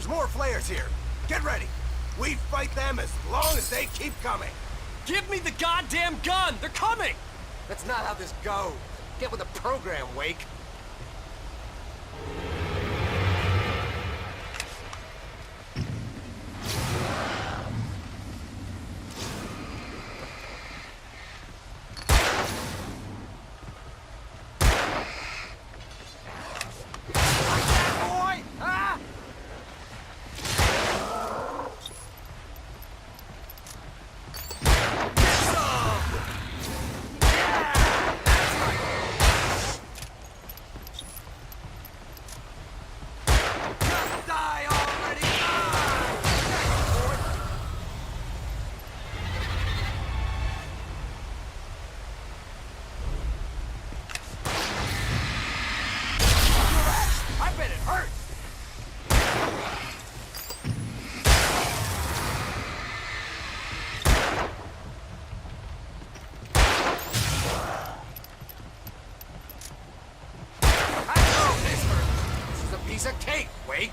There's more flares here. Get ready. We fight them as long as they keep coming. Give me the goddamn gun! They're coming! That's not how this goes. Get with the program, Wake. Piece of cake, Wake.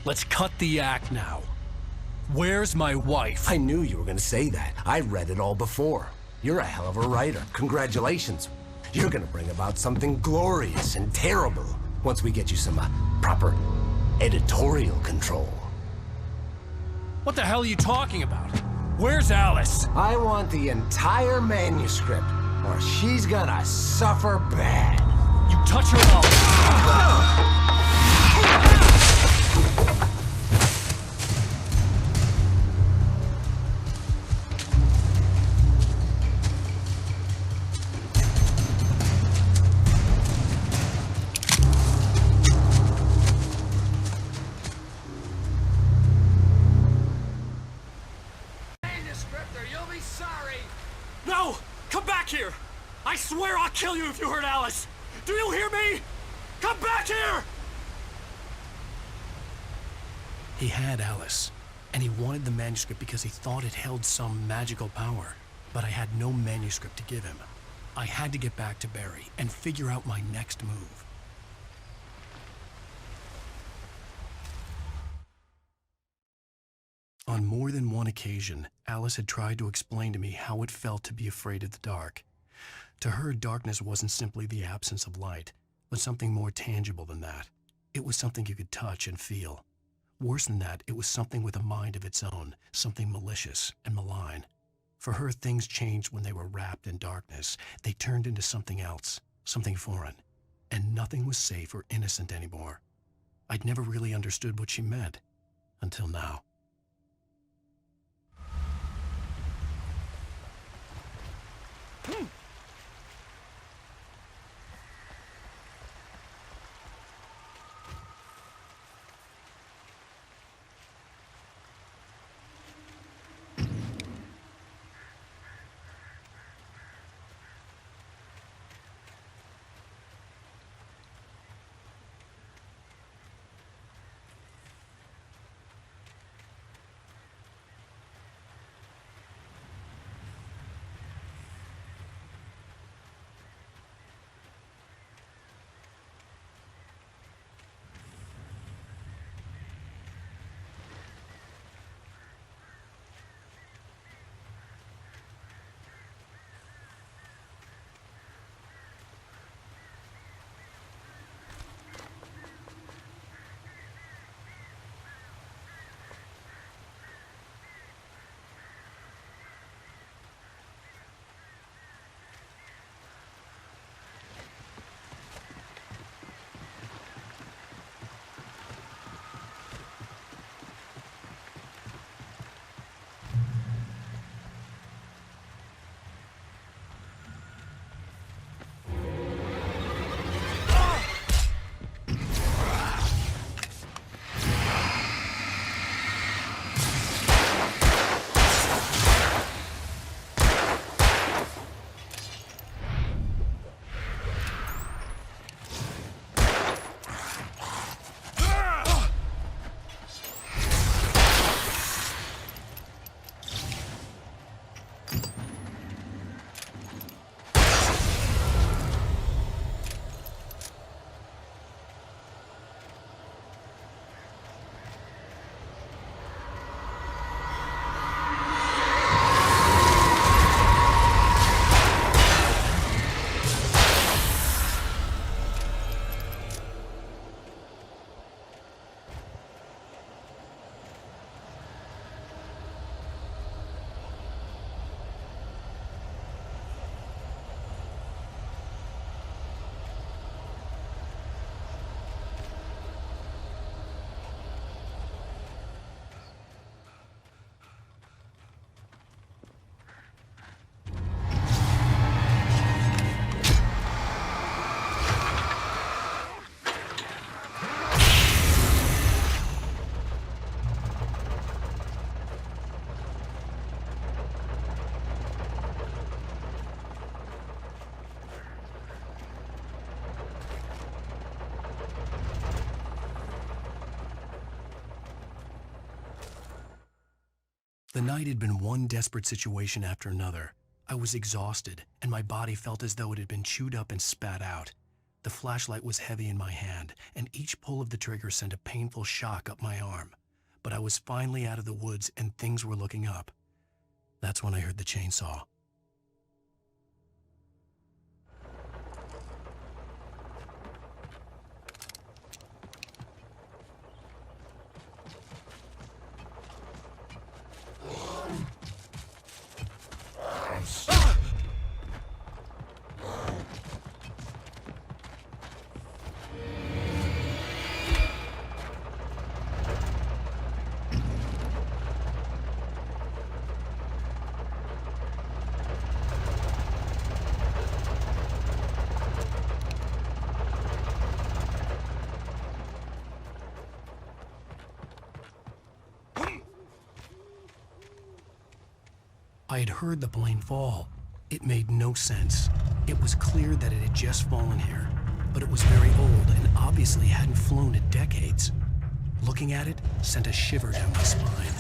Let's cut the act now. Where's my wife? I knew you were gonna say that. I read it all before. You're a hell of a writer. Congratulations. You're gonna bring about something glorious and terrible once we get you some proper editorial control. What the hell are you talking about? Where's Alice? I want the entire manuscript, or she's gonna suffer bad. You touch her up. No! Come back here! I swear I'll kill you if you hurt Alice! Do you hear me? Come back here! He had Alice, and he wanted the manuscript because he thought it held some magical power. But I had no manuscript to give him. I had to get back to Barry and figure out my next move. On more than one occasion, Alice had tried to explain to me how it felt to be afraid of the dark. To her, darkness wasn't simply the absence of light, but something more tangible than that. It was something you could touch and feel. Worse than that, it was something with a mind of its own, something malicious and malign. For her, things changed when they were wrapped in darkness. They turned into something else, something foreign, and nothing was safe or innocent anymore. I'd never really understood what she meant, until now. The night had been one desperate situation after another. I was exhausted, and my body felt as though it had been chewed up and spat out. The flashlight was heavy in my hand, and each pull of the trigger sent a painful shock up my arm. But I was finally out of the woods, and things were looking up. That's when I heard the chainsaw. I had heard the plane fall. It made no sense. It was clear that it had just fallen here, but it was very old and obviously hadn't flown in decades. Looking at it sent a shiver down my spine.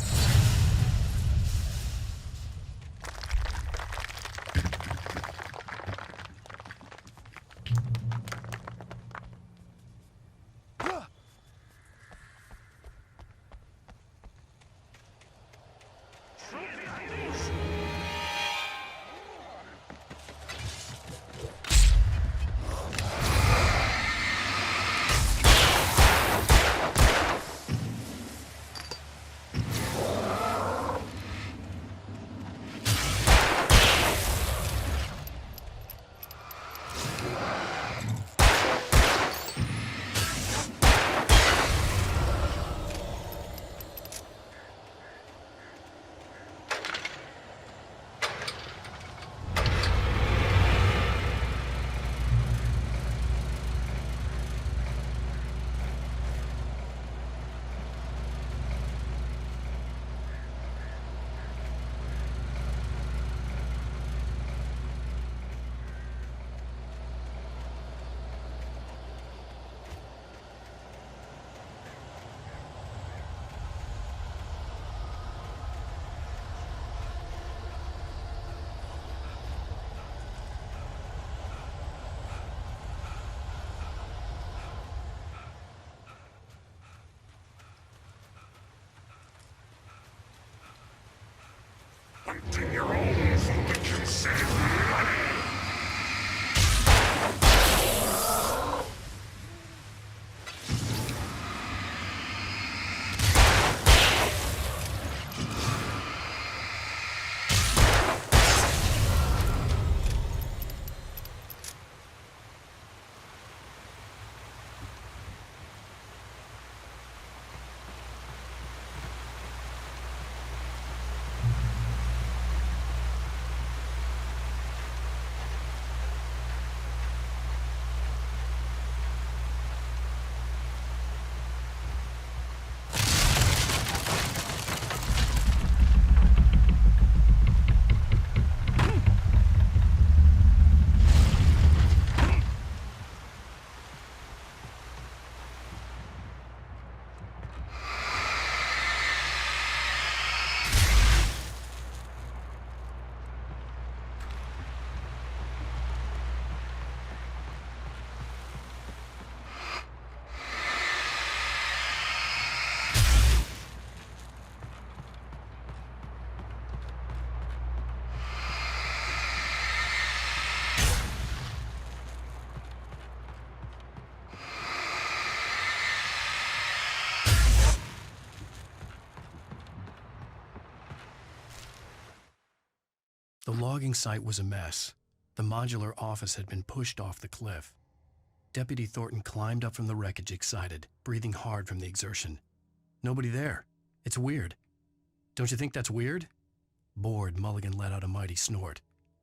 The logging site was a mess. The modular office had been pushed off the cliff. Deputy Thornton climbed up from the wreckage excited, breathing hard from the exertion. Nobody there. It's weird. Don't you think that's weird? Bored, Mulligan let out a mighty snort.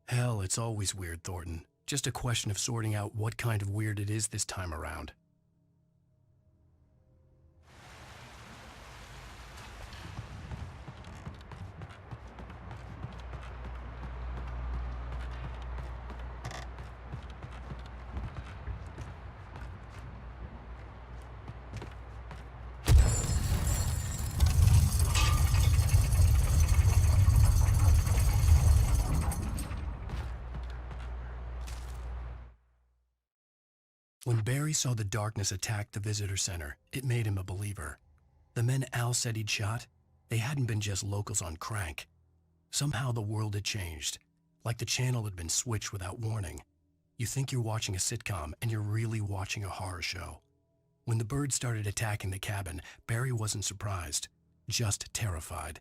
Hell, it's always weird, Thornton. Just a question of sorting out what kind of weird it is this time around. When Barry saw the darkness attack the visitor center, it made him a believer. The men Al said he'd shot, they hadn't been just locals on crank. Somehow the world had changed, like the channel had been switched without warning. You think you're watching a sitcom, and you're really watching a horror show. When the birds started attacking the cabin, Barry wasn't surprised, just terrified.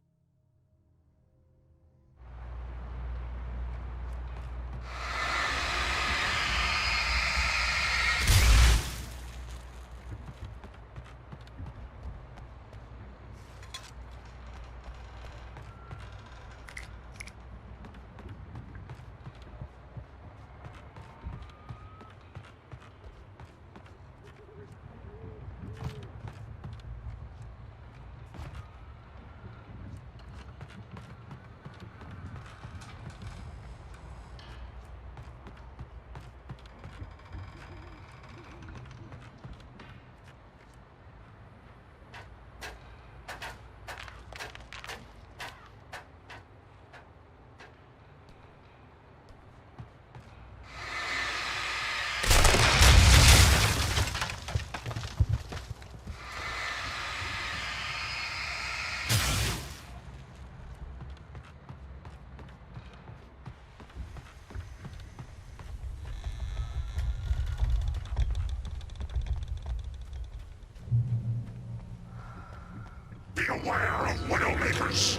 Beware of Widowmakers!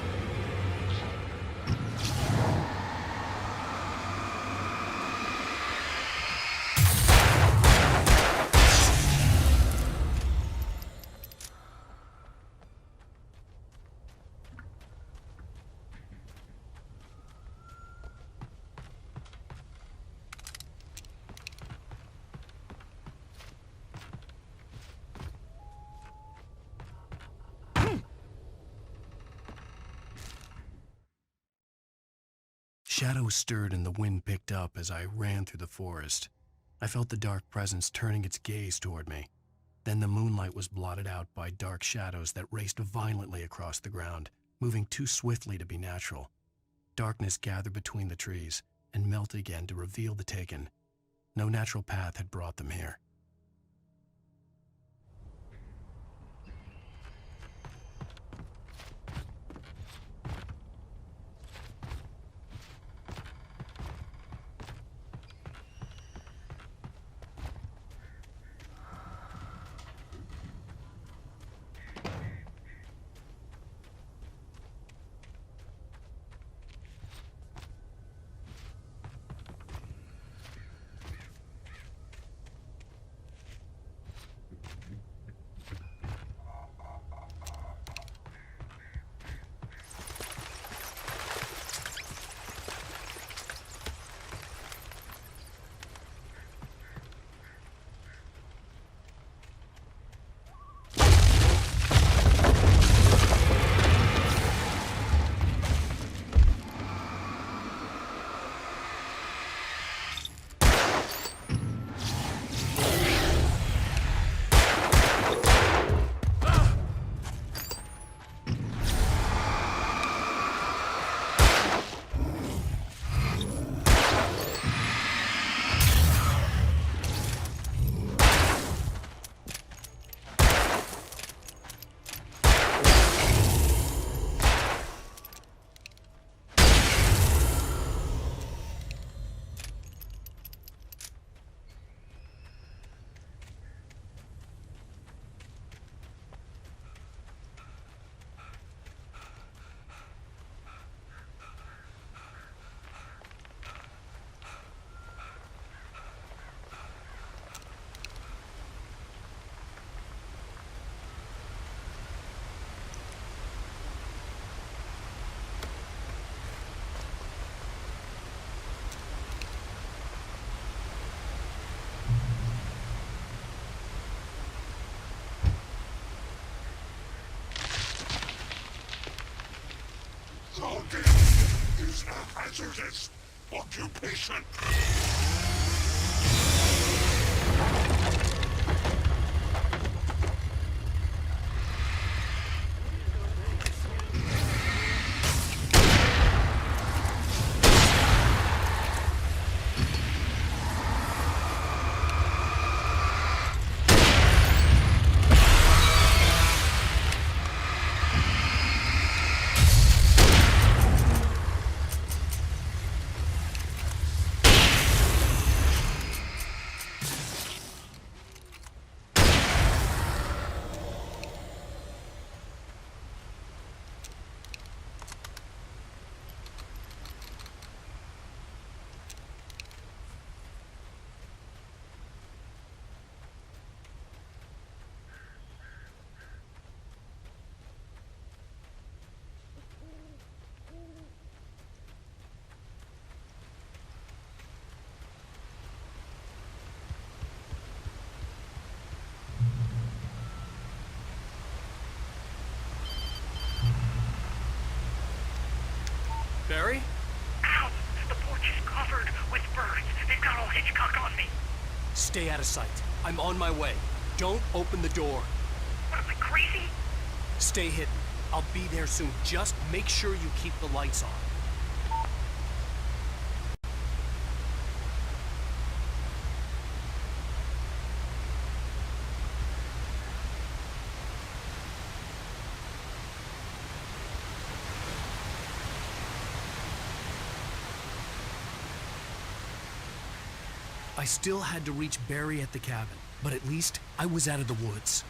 Shadows stirred and the wind picked up as I ran through the forest. I felt the dark presence turning its gaze toward me. Then the moonlight was blotted out by dark shadows that raced violently across the ground, moving too swiftly to be natural. Darkness gathered between the trees and melted again to reveal the taken. No natural path had brought them here. Logging is a hazardous occupation. Stay out of sight. I'm on my way. Don't open the door. What am I, crazy? Stay hidden. I'll be there soon. Just make sure you keep the lights on. I still had to reach Barry at the cabin, but at least I was out of the woods.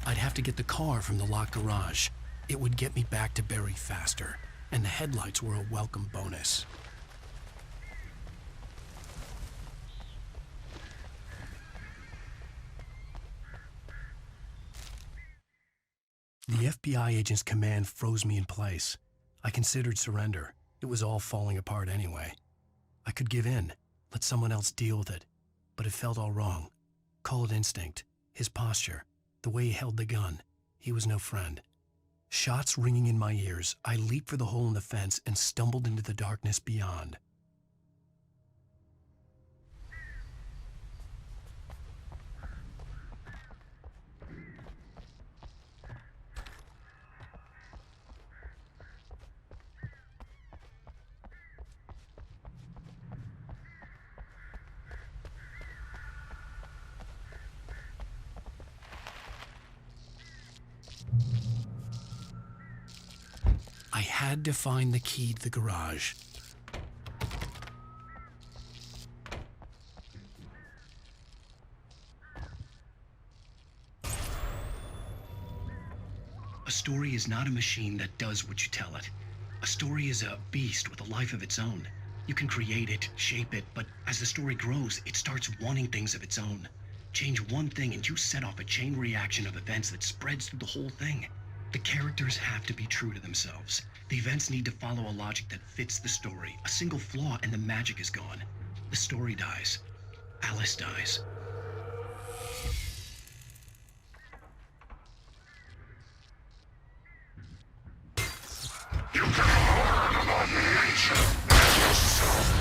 I'd have to get the car from the locked garage. It would get me back to Barry faster, and the headlights were a welcome bonus. The FBI agent's command froze me in place. I considered surrender. It was all falling apart anyway. I could give in, let someone else deal with it, but it felt all wrong. Call it instinct, his posture, the way he held the gun. He was no friend. Shots ringing in my ears, I leaped for the hole in the fence and stumbled into the darkness beyond. I had to find the key to the garage. A story is not a machine that does what you tell it. A story is a beast with a life of its own. You can create it, shape it, but as the story grows, it starts wanting things of its own. Change one thing and you set off a chain reaction of events that spreads through the whole thing. The characters have to be true to themselves. The events need to follow a logic that fits the story. A single flaw and the magic is gone. The story dies. Alice dies. You can learn about nature and yourself.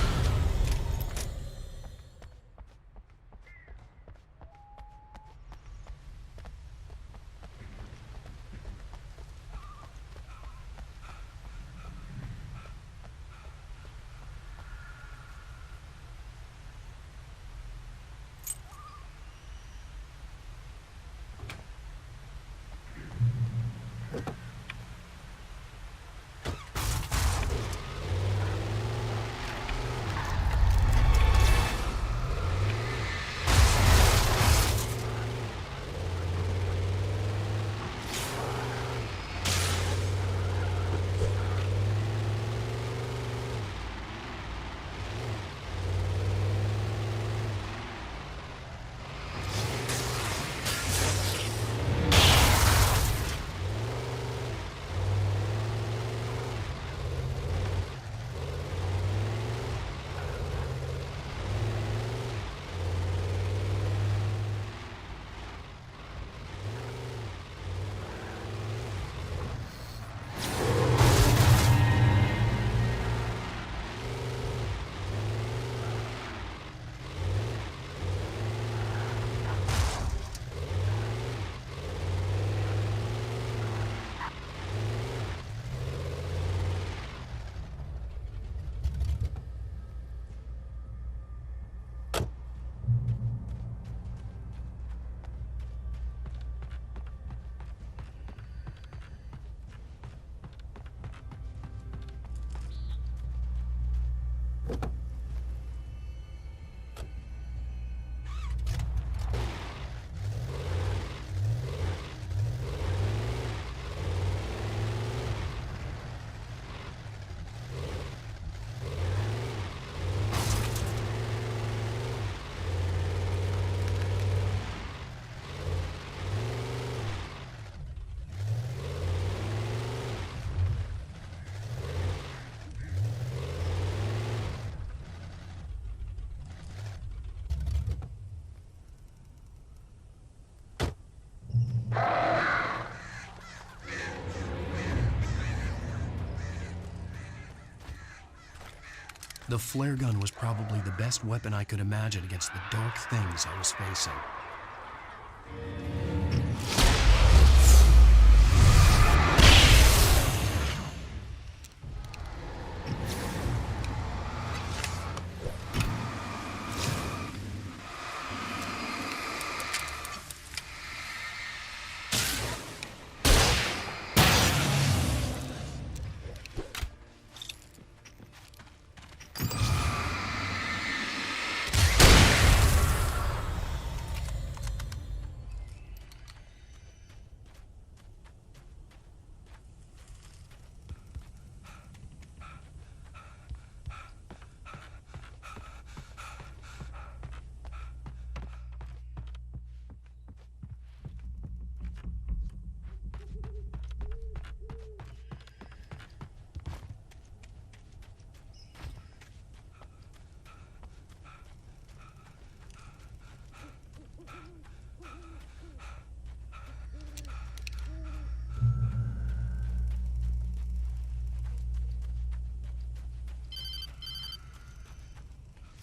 The flare gun was probably the best weapon I could imagine against the dark things I was facing.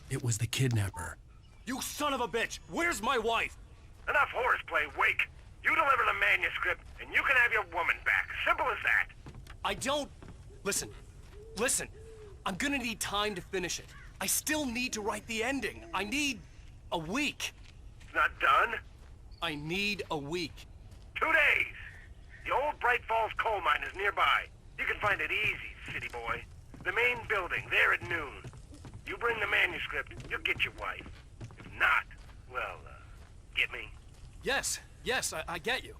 It was the kidnapper. You son of a bitch! Where's my wife? Enough horseplay, Wake. You deliver the manuscript, and you can have your woman back. Simple as that. I don't... Listen. Listen. I'm gonna need time to finish it. I still need to write the ending. I need... a week. It's not done? I need a week. 2 days. The old Bright Falls coal mine is nearby. You can find it easy, city boy. The main building, there at noon. You bring the manuscript, you'll get your wife. If not, well, get me? Yes, I get you.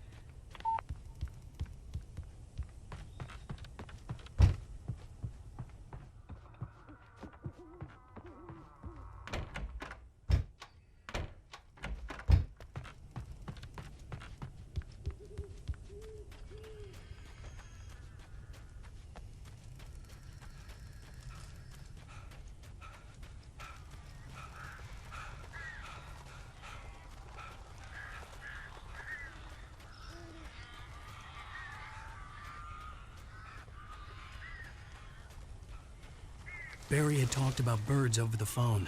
Barry had talked about birds over the phone.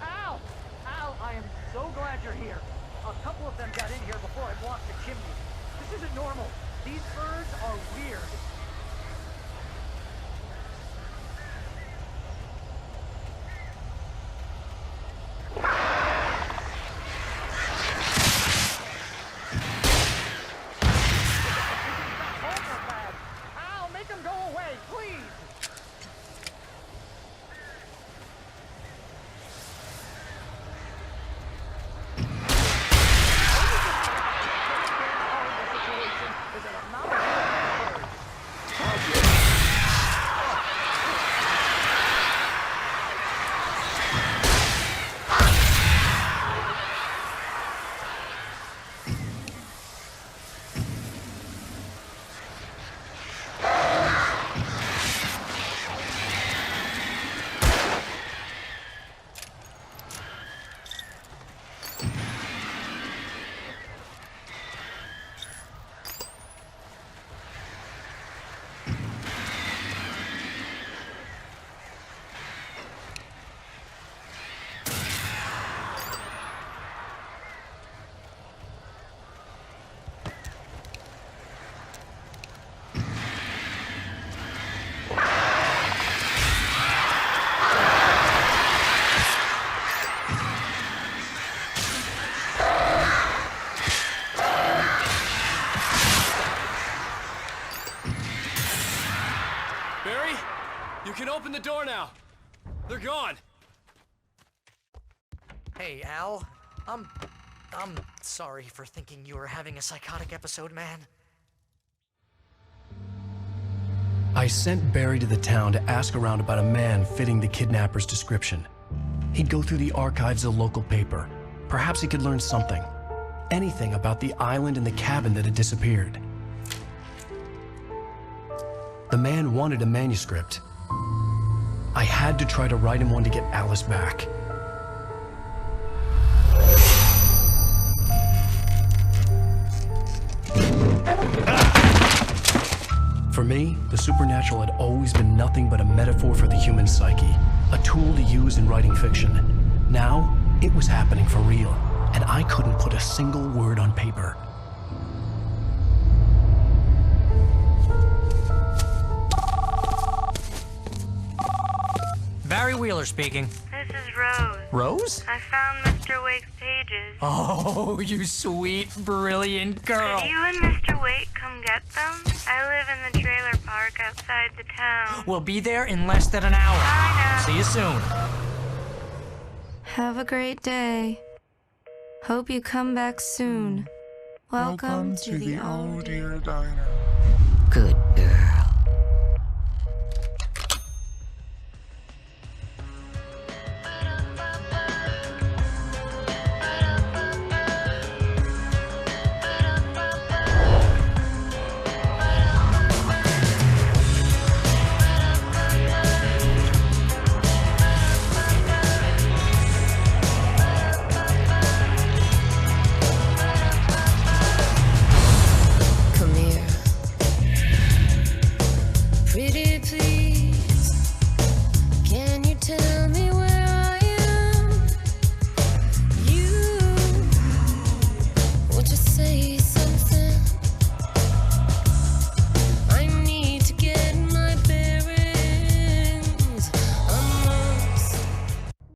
Al! Al, I am so glad you're here. A couple of them got in here before I blocked the chimney. This isn't normal. These birds are weird. Al, make them go away, please! Barry, you can open the door now. They're gone. Hey, Al. I'm sorry for thinking you were having a psychotic episode, man. I sent Barry to the town to ask around about a man fitting the kidnapper's description. He'd go through the archives of the local paper. Perhaps he could learn something. anything about the island and the cabin that had disappeared. The man wanted a manuscript. I had to try to write him one to get Alice back. For me, the supernatural had always been nothing but a metaphor for the human psyche, a tool to use in writing fiction. Now, it was happening for real, and I couldn't put a single word on paper. Barry Wheeler speaking. This is Rose. Rose? I found Mr. Wake's pages. Oh, you sweet, brilliant girl. Could you and Mr. Wake come get them? I live in the trailer park outside the town. We'll be there in less than an hour. Bye now. See you soon. Have a great day. Hope you come back soon. Welcome to the Oh Dear Diner. Good girl. Come here. Pretty please.